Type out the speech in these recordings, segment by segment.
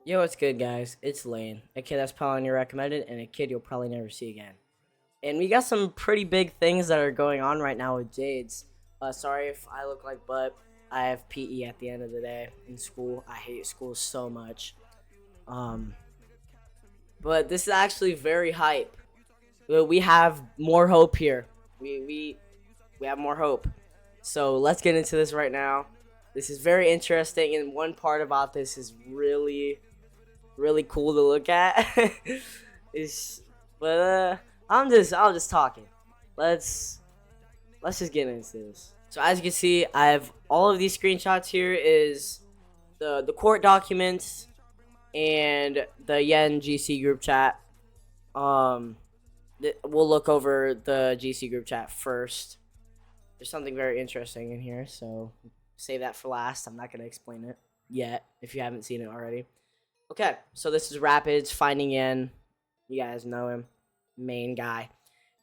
Yo, what's good, guys? It's Lane, a kid that's probably recommended, and a kid you'll probably never see again. And we got some pretty big things that are going on right now with Jaydes. Sorry if I look like butt. I have PE at the end of the day in school. I hate school so much. Um, but this is actually very hype. We have more hope here. We have more hope. So let's get into this right now. This is very interesting, and one part about this is really cool to look at. It's but I'm just talking. Let's just get into this. So as you can see, I have all of these screenshots here is the court documents and the Yen GC group chat. We'll look over the GC group chat first. There's something very interesting in here, so save that for last. I'm not gonna explain it yet if you haven't seen it already. Okay, so this is Rapids finding Yen. You guys know him, main guy.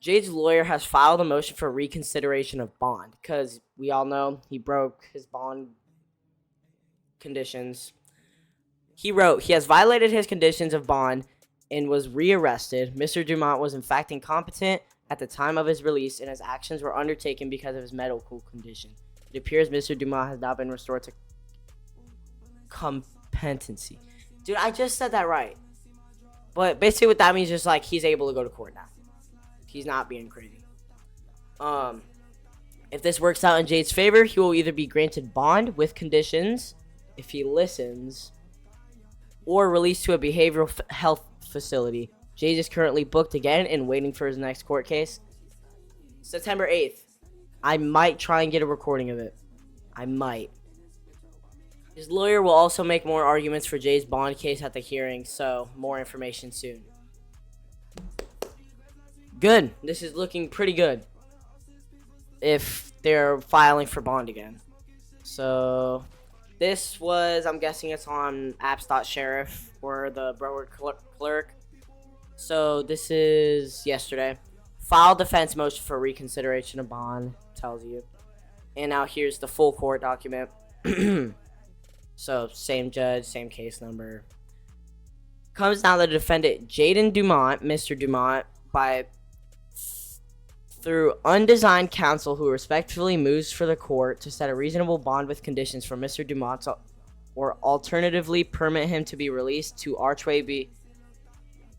Jade's lawyer has filed a motion for reconsideration of bond because we all know he broke his bond conditions. He wrote, he has violated his conditions of bond and was rearrested. Mr. Dumont was in fact incompetent at the time of his release, and his actions were undertaken because of his medical condition. It appears Mr. Dumont has now been restored to competency. Dude, I just said that right. But basically what that means is like he's able to go to court now. He's not being crazy. If this works out in Jade's favor, he will either be granted bond with conditions if he listens, or released to a behavioral health facility. Jade is currently booked again and waiting for his next court case. September 8th. I might try and get a recording of it. I might. His lawyer will also make more arguments for Jay's bond case at the hearing, so more information soon. Good. This is looking pretty good. If they're filing for bond again. So, this was, I'm guessing it's on apps.sheriff or the Broward clerk. So, this is yesterday. Filed defense motion for reconsideration of bond, tells you. And now here's the full court document. So, same judge, same case number. Comes down to the defendant, Jaden Dumont, Mr. Dumont, through undesigned counsel who respectfully moves for the court to set a reasonable bond with conditions for Mr. Dumont or alternatively permit him to be released to Archway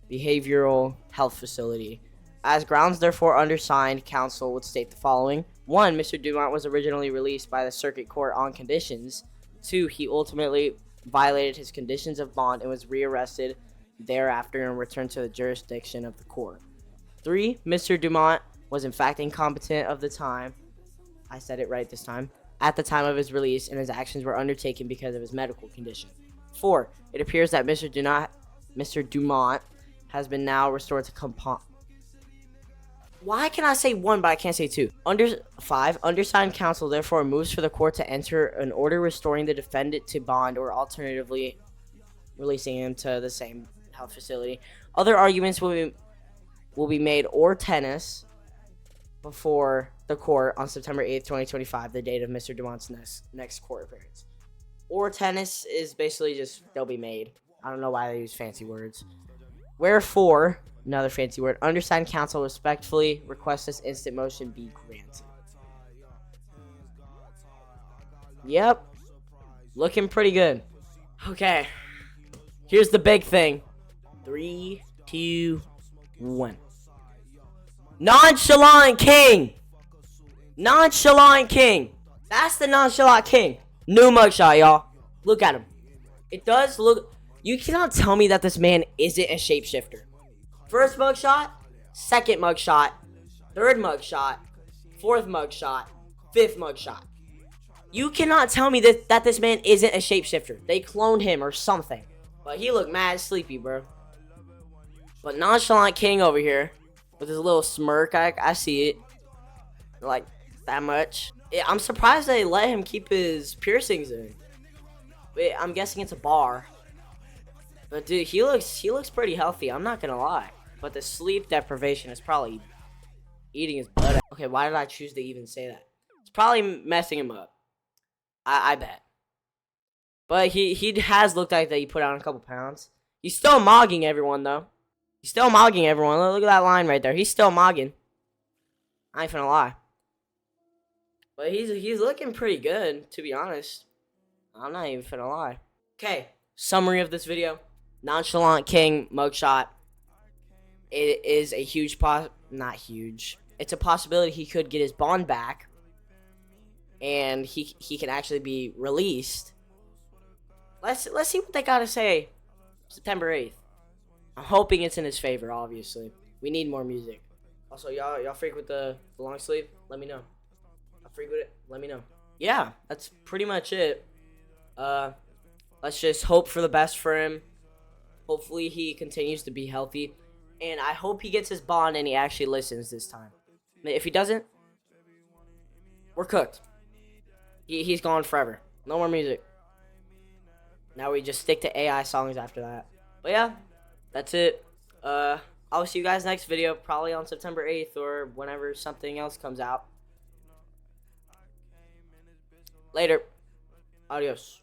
Behavioral Health Facility. As grounds, therefore, undersigned counsel would state the following. 1. Mr. Dumont was originally released by the circuit court on conditions. 2. He ultimately violated his conditions of bond and was rearrested thereafter and returned to the jurisdiction of the court. 3. Mr. Dumont was in fact incompetent of the time. I said it right this time. At the time of his release, and his actions were undertaken because of his medical condition. 4. It appears that Mr. Dumont has been now restored to Why can I say 1 but I can't say 2? 5. Undersigned counsel therefore moves for the court to enter an order restoring the defendant to bond or alternatively releasing him to the same health facility. Other arguments will be made or tennis before the court on September 8th, 2025, the date of Mr. Dumont's next court appearance. Or tennis is basically just, they'll be made. I don't know why they use fancy words. Wherefore, another fancy word, undersigned counsel respectfully requests this instant motion be granted. Yep. Looking pretty good. Okay. Here's the big thing. 3, 2, 1. Nonchalant King. Nonchalant King. That's the Nonchalant King. New mugshot, y'all. Look at him. It does look... You cannot tell me that this man isn't a shapeshifter. First mugshot, second mugshot, third mugshot, fourth mugshot, fifth mugshot. You cannot tell me that this man isn't a shapeshifter. They cloned him or something. But he looked mad sleepy, bro. But Nonchalant King over here, with his little smirk, I see it. Like, that much. Yeah, I'm surprised they let him keep his piercings in. Wait, I'm guessing it's a bar. But dude, he looks pretty healthy, I'm not gonna lie. But the sleep deprivation is probably eating his blood out. Okay, why did I choose to even say that? It's probably messing him up. I bet. But he has looked like that he put on a couple pounds. He's still mogging everyone, though. He's still mogging everyone. Look at that line right there. He's still mogging. I ain't finna lie. But he's looking pretty good, to be honest. I'm not even finna lie. Okay, summary of this video. Nonchalant King mugshot. It is a huge not huge. It's a possibility he could get his bond back. And he can actually be released. Let's see what they gotta say September 8th. I'm hoping it's in his favor, obviously. We need more music. Also, y'all freak with the long sleeve? Let me know. I freak with it? Let me know. Yeah, that's pretty much it. Let's just hope for the best for him. Hopefully he continues to be healthy. And I hope he gets his bond and he actually listens this time. If he doesn't, we're cooked. He's gone forever. No more music. Now we just stick to AI songs after that. But yeah, that's it. I'll see you guys next video, probably on September 8th or whenever something else comes out. Later. Adios.